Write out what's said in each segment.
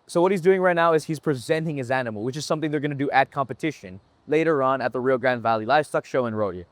So what he's doing right now is he's presenting his animal, which is something they're going to do at competition later on at the Rio Grande Valley Livestock Show in Rodeo.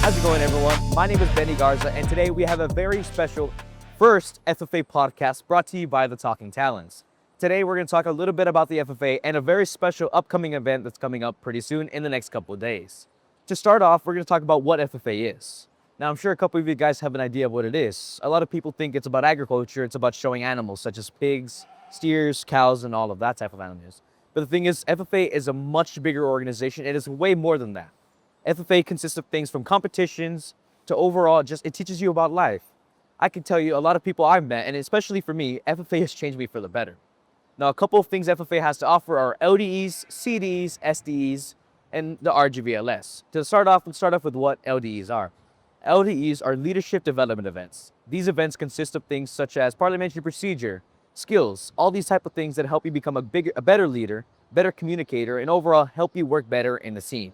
How's it going, everyone? My name is Benito Garza, and today we have a very special first FFA podcast brought to you by the Talkin Talons. Today we're going to talk a little bit about the FFA and a very special upcoming event that's coming up pretty soon in the next couple of days. To start off, we're going to talk about what FFA is. Now, I'm sure a couple of you guys have an idea of what it is. A lot of people think it's about agriculture, it's about showing animals such as pigs, steers, cows, and all of that type of animals. But the thing is, FFA is a much bigger organization. It is way more than that. FFA consists of things from competitions to overall, it teaches you about life. I can tell you a lot of people I've met, and especially for me, FFA has changed me for the better. Now, a couple of things FFA has to offer are LDEs, CDEs, SDEs, and the RGVLS. To start off, let's start off with what LDEs are. LDEs are leadership development events. These events consist of things such as parliamentary procedure, skills, all these type of things that help you become a better leader, better communicator, and overall help you work better in the scene.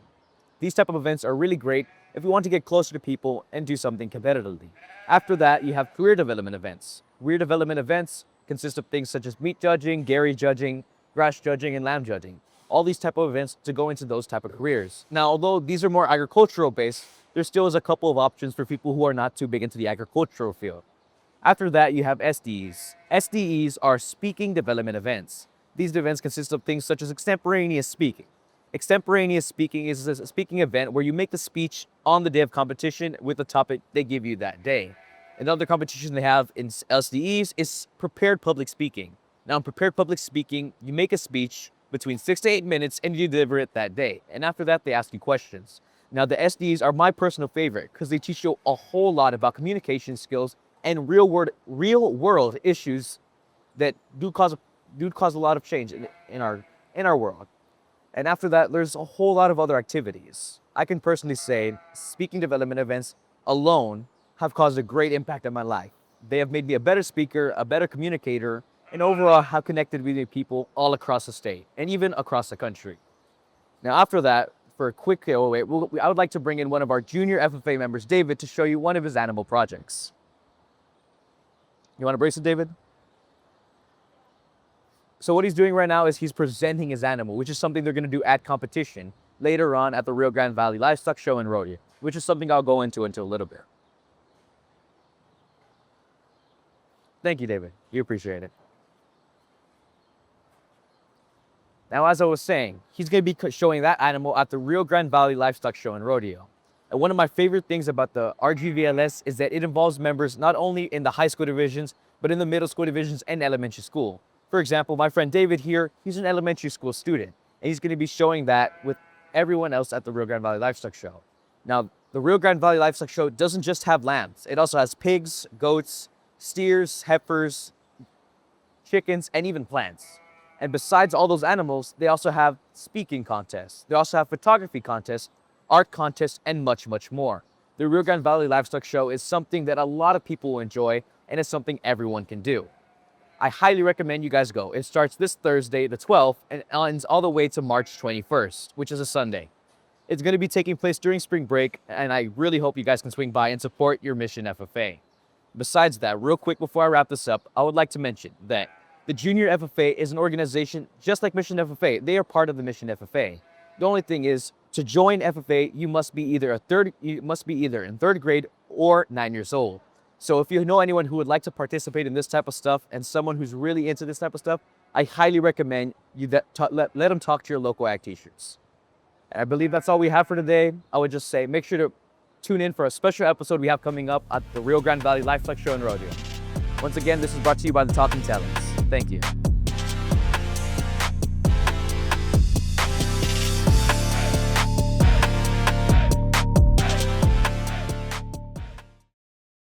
These type of events are really great if you want to get closer to people and do something competitively. After that, you have career development events. Career development events consist of things such as meat judging, dairy judging, grass judging, and lamb judging. All these type of events to go into those type of careers. Now, although these are more agricultural based, there still is a couple of options for people who are not too big into the agricultural field. After that, you have SDEs. SDEs are speaking development events. These events consist of things such as extemporaneous speaking. Extemporaneous speaking is a speaking event where you make the speech on the day of competition with the topic they give you that day. Another competition they have in SDEs is prepared public speaking. Now, in prepared public speaking, you make a speech between 6 to 8 minutes and you deliver it that day. And after that, they ask you questions. Now, the SDEs are my personal favorite because they teach you a whole lot about communication skills and real world issues that do cause a lot of change in our world. And after that, there's a whole lot of other activities. I can personally say speaking development events alone have caused a great impact on my life. They have made me a better speaker, a better communicator, and overall have connected with people all across the state and even across the country. Now, after that, for a quick giveaway, I would like to bring in one of our junior FFA members, David, to show you one of his animal projects. You want to brace it, David? So what he's doing right now is he's presenting his animal, which is something they're going to do at competition later on at the Rio Grande Valley Livestock Show in Rodeo, which is something I'll go into a little bit. Thank you, David. You appreciate it. Now, as I was saying, he's going to be showing that animal at the Rio Grande Valley Livestock Show in Rodeo. And one of my favorite things about the RGVLS is that it involves members not only in the high school divisions, but in the middle school divisions and elementary school. For example, my friend David here, he's an elementary school student, and he's going to be showing that with everyone else at the Rio Grande Valley Livestock Show. Now, the Rio Grande Valley Livestock Show doesn't just have lambs. It also has pigs, goats, steers, heifers, chickens, and even plants. And besides all those animals, they also have speaking contests. They also have photography contests, art contests, and much, much more. The Rio Grande Valley Livestock Show is something that a lot of people will enjoy, and it's something everyone can do. I highly recommend you guys go. It starts this Thursday, the 12th, and ends all the way to March 21st, which is a Sunday. It's going to be taking place during spring break, and I really hope you guys can swing by and support your Mission FFA. Besides that, real quick before I wrap this up, I would like to mention that the Junior FFA is an organization just like Mission FFA. They are part of the Mission FFA. The only thing is, to join FFA, you must be either in third grade or 9 years old. So if you know anyone who would like to participate in this type of stuff and someone who's really into this type of stuff, I highly recommend you let them talk to your local ag teachers. And I believe that's all we have for today. I would just say make sure to tune in for a special episode we have coming up at the Rio Grande Valley Livestock Show in Rodeo. Once again, this is brought to you by the Talkin Talons. Thank you.